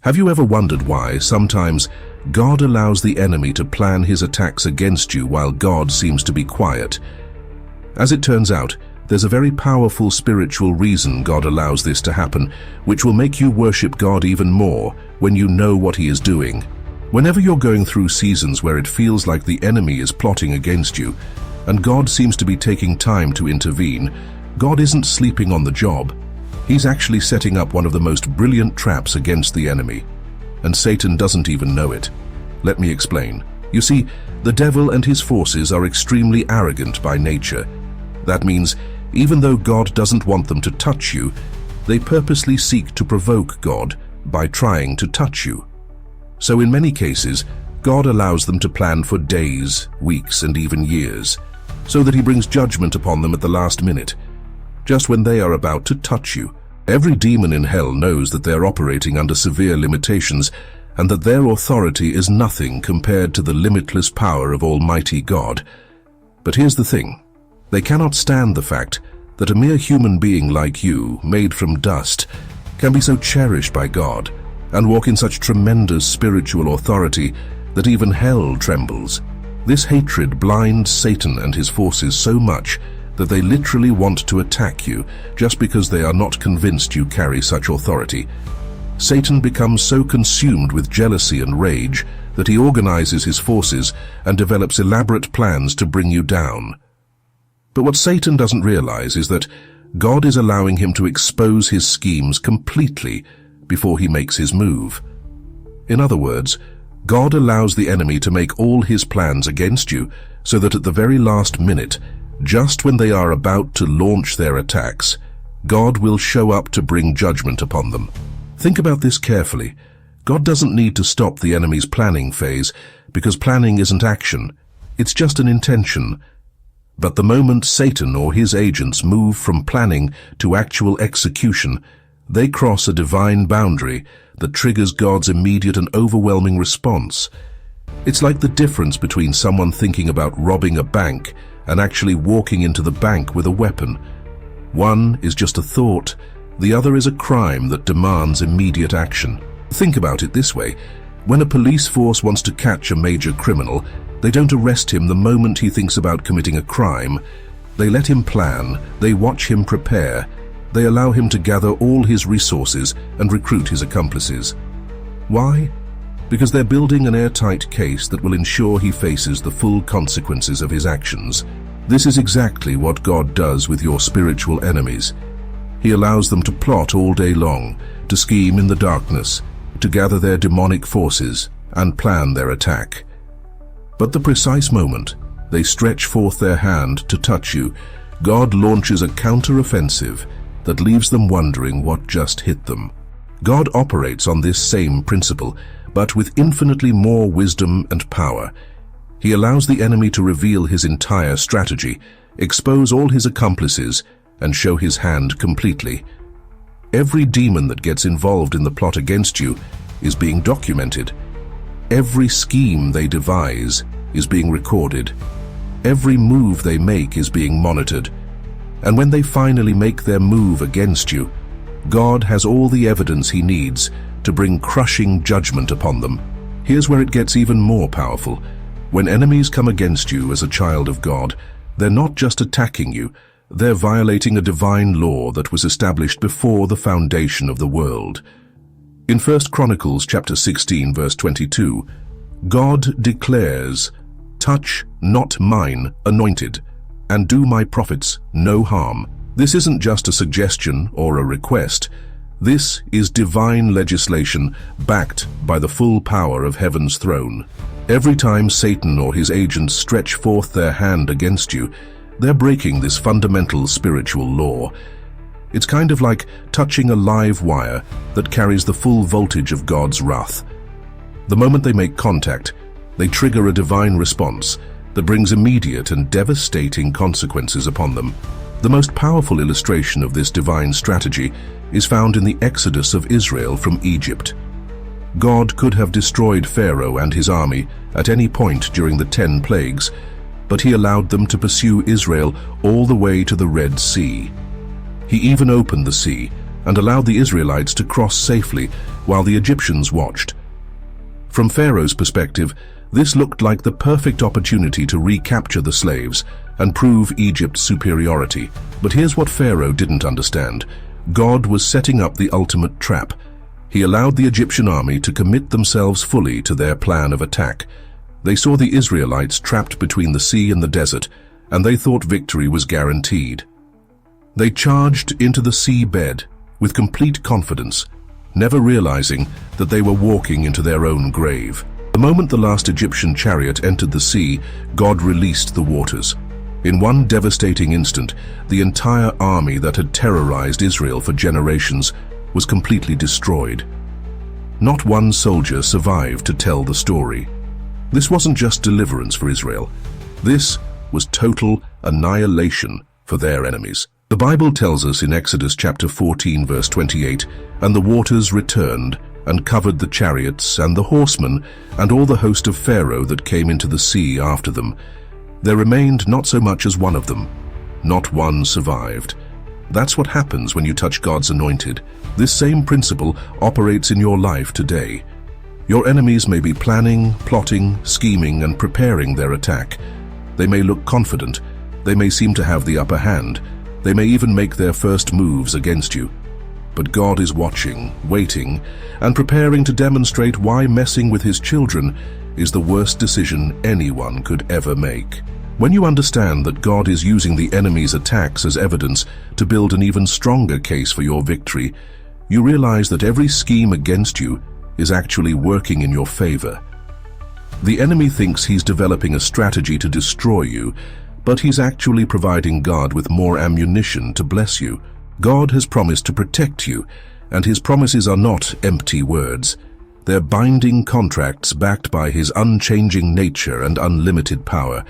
Have you ever wondered why sometimes God allows the enemy to plan his attacks against you while God seems to be quiet? As it turns out, there's a very powerful spiritual reason God allows this to happen, which will make you worship God even more when you know what He is doing. Whenever you're going through seasons where it feels like the enemy is plotting against you, and God seems to be taking time to intervene, God isn't sleeping on the job. He's actually setting up one of the most brilliant traps against the enemy. And Satan doesn't even know it. Let me explain. You see, the devil and his forces are extremely arrogant by nature. That means, even though God doesn't want them to touch you, they purposely seek to provoke God by trying to touch you. So in many cases, God allows them to plan for days, weeks, and even years, so that He brings judgment upon them at the last minute, just when they are about to touch you. Every demon in hell knows that they're operating under severe limitations and that their authority is nothing compared to the limitless power of Almighty God. But here's the thing. They cannot stand the fact that a mere human being like you, made from dust, can be so cherished by God and walk in such tremendous spiritual authority that even hell trembles. This hatred blinds Satan and his forces so much that they literally want to attack you just because they are not convinced you carry such authority. Satan becomes so consumed with jealousy and rage that he organizes his forces and develops elaborate plans to bring you down. But what Satan doesn't realize is that God is allowing him to expose his schemes completely before he makes his move. In other words, God allows the enemy to make all his plans against you so that at the very last minute, just when they are about to launch their attacks, God will show up to bring judgment upon them. Think about this carefully. God doesn't need to stop the enemy's planning phase, because planning isn't action. It's just an intention. But the moment Satan or his agents move from planning to actual execution, they cross a divine boundary that triggers God's immediate and overwhelming response. It's like the difference between someone thinking about robbing a bank and actually walking into the bank with a weapon. One is just a thought, the other is a crime that demands immediate action. Think about it this way. When a police force wants to catch a major criminal, they don't arrest him the moment he thinks about committing a crime. They let him plan, they watch him prepare, they allow him to gather all his resources and recruit his accomplices. Why? Because they're building an airtight case that will ensure he faces the full consequences of his actions. This is exactly what God does with your spiritual enemies. He allows them to plot all day long, to scheme in the darkness, to gather their demonic forces and plan their attack. But the precise moment they stretch forth their hand to touch you, God launches a counter-offensive that leaves them wondering what just hit them. God operates on this same principle, but with infinitely more wisdom and power. He allows the enemy to reveal his entire strategy, expose all his accomplices, and show his hand completely. Every demon that gets involved in the plot against you is being documented. Every scheme they devise is being recorded. Every move they make is being monitored. And when they finally make their move against you, God has all the evidence He needs to bring crushing judgment upon them. Here's where it gets even more powerful. When enemies come against you as a child of God, they're not just attacking you, they're violating a divine law that was established before the foundation of the world. In 1 Chronicles chapter 16, verse 22, God declares, "Touch not mine anointed, and do my prophets no harm." This isn't just a suggestion or a request. This is divine legislation backed by the full power of heaven's throne. Every time Satan or his agents stretch forth their hand against you, they're breaking this fundamental spiritual law. It's kind of like touching a live wire that carries the full voltage of God's wrath. The moment they make contact, they trigger a divine response that brings immediate and devastating consequences upon them. The most powerful illustration of this divine strategy is found in the exodus of Israel from Egypt. God could have destroyed Pharaoh and his army at any point during the 10 plagues, but He allowed them to pursue Israel all the way to the Red Sea. He even opened the sea, and allowed the Israelites to cross safely while the Egyptians watched. From Pharaoh's perspective, this looked like the perfect opportunity to recapture the slaves and prove Egypt's superiority. But here's what Pharaoh didn't understand. God was setting up the ultimate trap. He allowed the Egyptian army to commit themselves fully to their plan of attack. They saw the Israelites trapped between the sea and the desert, and they thought victory was guaranteed. They charged into the sea bed with complete confidence, never realizing that they were walking into their own grave. The moment the last Egyptian chariot entered the sea, God released the waters. In one devastating instant, the entire army that had terrorized Israel for generations was completely destroyed. Not one soldier survived to tell the story. This wasn't just deliverance for Israel. This was total annihilation for their enemies. The Bible tells us in Exodus chapter 14 verse 28, "And the waters returned and covered the chariots and the horsemen and all the host of Pharaoh that came into the sea after them. There remained not so much as one of them. Not one survived." That's what happens when you touch God's anointed. This same principle operates in your life today. Your enemies may be planning, plotting, scheming, and preparing their attack. They may look confident. They may seem to have the upper hand. They may even make their first moves against you. But God is watching, waiting, and preparing to demonstrate why messing with His children is the worst decision anyone could ever make. When you understand that God is using the enemy's attacks as evidence to build an even stronger case for your victory, you realize that every scheme against you is actually working in your favor. The enemy thinks he's developing a strategy to destroy you, but he's actually providing God with more ammunition to bless you. God has promised to protect you, and His promises are not empty words. They're binding contracts backed by His unchanging nature and unlimited power.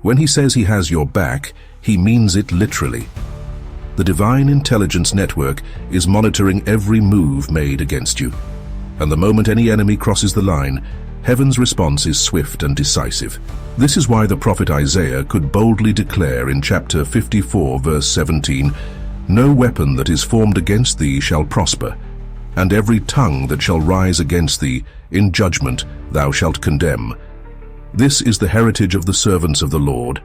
When He says He has your back, He means it literally. The Divine Intelligence Network is monitoring every move made against you. And the moment any enemy crosses the line, Heaven's response is swift and decisive. This is why the prophet Isaiah could boldly declare in chapter 54 verse 17, "No weapon that is formed against thee shall prosper, and every tongue that shall rise against thee in judgment thou shalt condemn. This is the heritage of the servants of the Lord,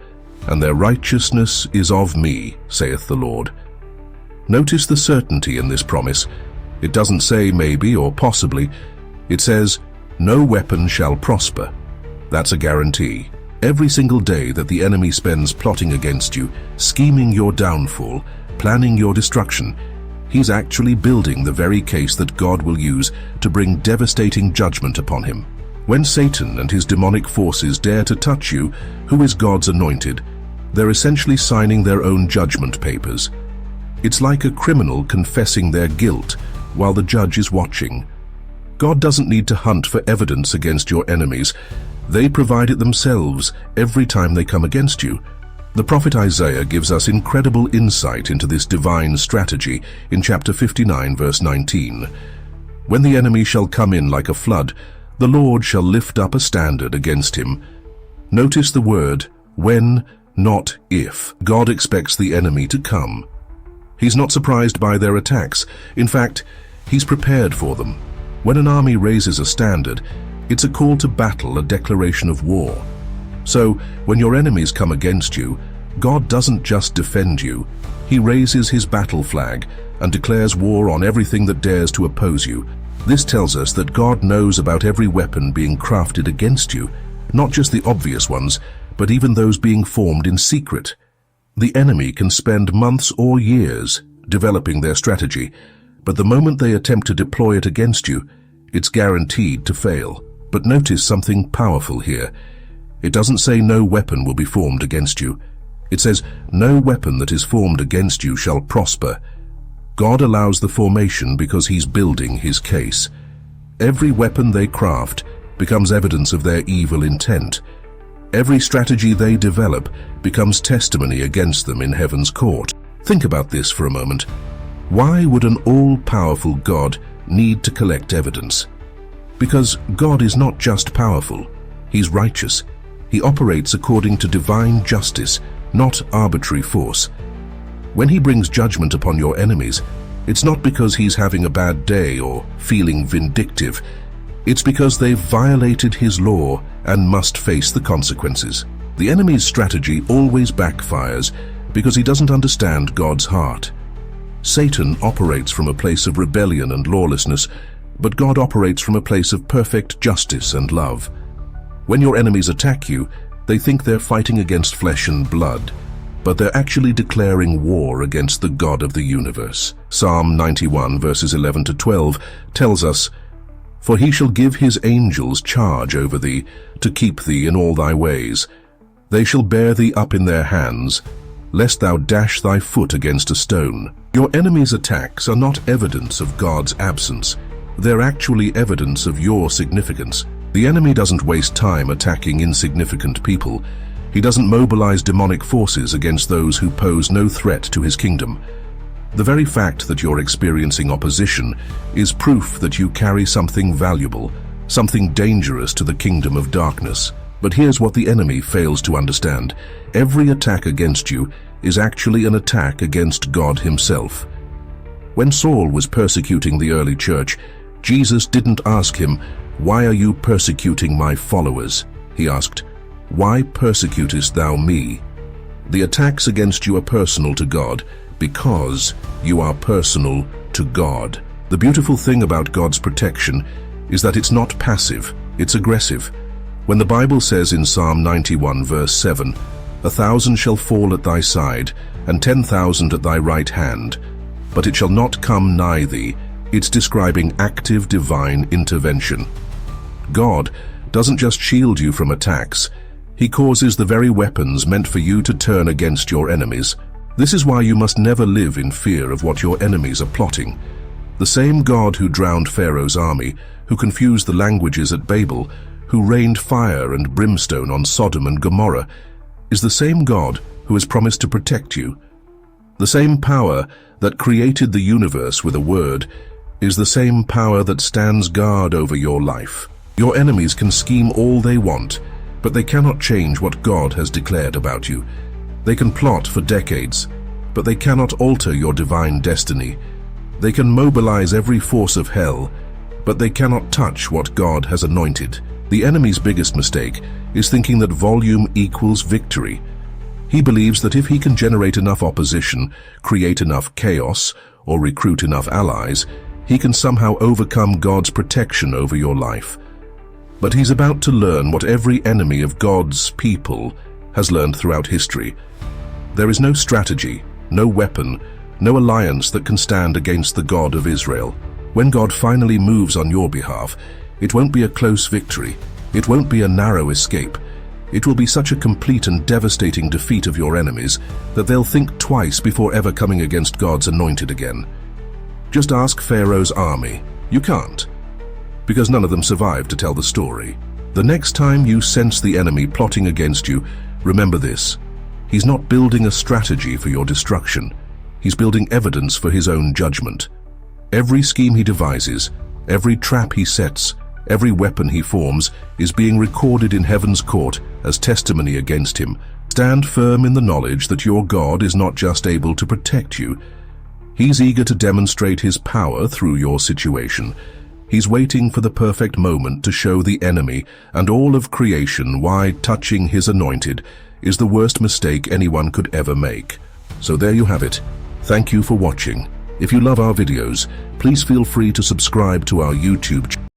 and their righteousness is of me, saith the Lord." Notice the certainty in this promise. It doesn't say maybe or possibly. It says, "No weapon shall prosper." That's a guarantee. Every single day that the enemy spends plotting against you, scheming your downfall, planning your destruction, he's actually building the very case that God will use to bring devastating judgment upon him. When Satan and his demonic forces dare to touch you, who is God's anointed, they're essentially signing their own judgment papers. It's like a criminal confessing their guilt while the judge is watching. God doesn't need to hunt for evidence against your enemies. They provide it themselves every time they come against you. The prophet Isaiah gives us incredible insight into this divine strategy in chapter 59 verse 19. "When the enemy shall come in like a flood, the Lord shall lift up a standard against him." Notice the word when, not if. God expects the enemy to come. He's not surprised by their attacks. In fact, He's prepared for them. When an army raises a standard, it's a call to battle, a declaration of war. So, when your enemies come against you, God doesn't just defend you. He raises His battle flag and declares war on everything that dares to oppose you. This tells us that God knows about every weapon being crafted against you, not just the obvious ones, but even those being formed in secret. The enemy can spend months or years developing their strategy, but the moment they attempt to deploy it against you, it's guaranteed to fail. But notice something powerful here. It doesn't say no weapon will be formed against you. It says no weapon that is formed against you shall prosper. God allows the formation because He's building His case. Every weapon they craft becomes evidence of their evil intent. Every strategy they develop becomes testimony against them in heaven's court. Think about this for a moment. Why would an all-powerful God need to collect evidence? Because God is not just powerful, He's righteous. He operates according to divine justice, not arbitrary force. When He brings judgment upon your enemies, It's not because he's having a bad day or feeling vindictive. It's because they've violated his law and must face the consequences. The enemy's strategy always backfires because he doesn't understand God's heart. Satan operates from a place of rebellion and lawlessness, but God operates from a place of perfect justice and love. When your enemies attack you, they think they're fighting against flesh and blood, but they're actually declaring war against the God of the universe. Psalm 91 verses 11 to 12 tells us, "For he shall give his angels charge over thee, to keep thee in all thy ways. They shall bear thee up in their hands, lest thou dash thy foot against a stone." Your enemy's attacks are not evidence of God's absence. They're actually evidence of your significance. The enemy doesn't waste time attacking insignificant people. He doesn't mobilize demonic forces against those who pose no threat to his kingdom. The very fact that you're experiencing opposition is proof that you carry something valuable, something dangerous to the kingdom of darkness. But here's what the enemy fails to understand. Every attack against you is actually an attack against God himself. When Saul was persecuting the early church, Jesus didn't ask him, "Why are you persecuting my followers?" He asked, "Why persecutest thou me?" The attacks against you are personal to God because you are personal to God. The beautiful thing about God's protection is that it's not passive, it's aggressive. When the Bible says in Psalm 91 verse 7, "1,000 shall fall at thy side, and 10,000 at thy right hand, but it shall not come nigh thee," it's describing active divine intervention. God doesn't just shield you from attacks, he causes the very weapons meant for you to turn against your enemies. This is why you must never live in fear of what your enemies are plotting. The same God who drowned Pharaoh's army, who confused the languages at Babel, who rained fire and brimstone on Sodom and Gomorrah, is the same God who has promised to protect you. The same power that created the universe with a word is the same power that stands guard over your life. Your enemies can scheme all they want, but they cannot change what God has declared about you. They can plot for decades, but they cannot alter your divine destiny. They can mobilize every force of hell, but they cannot touch what God has anointed. The enemy's biggest mistake is thinking that volume equals victory. He believes that if he can generate enough opposition, create enough chaos, or recruit enough allies, he can somehow overcome God's protection over your life. But he's about to learn what every enemy of God's people has learned throughout history. There is no strategy, no weapon, no alliance that can stand against the God of Israel. When God finally moves on your behalf, it won't be a close victory. It won't be a narrow escape. It will be such a complete and devastating defeat of your enemies that they'll think twice before ever coming against God's anointed again. Just ask Pharaoh's army. You can't, because none of them survived to tell the story. The next time you sense the enemy plotting against you, remember this. He's not building a strategy for your destruction. He's building evidence for his own judgment. Every scheme he devises, every trap he sets, every weapon he forms is being recorded in heaven's court as testimony against him. Stand firm in the knowledge that your God is not just able to protect you. He's eager to demonstrate his power through your situation. He's waiting for the perfect moment to show the enemy and all of creation why touching his anointed is the worst mistake anyone could ever make. So there you have it. Thank you for watching. If you love our videos, please feel free to subscribe to our YouTube channel.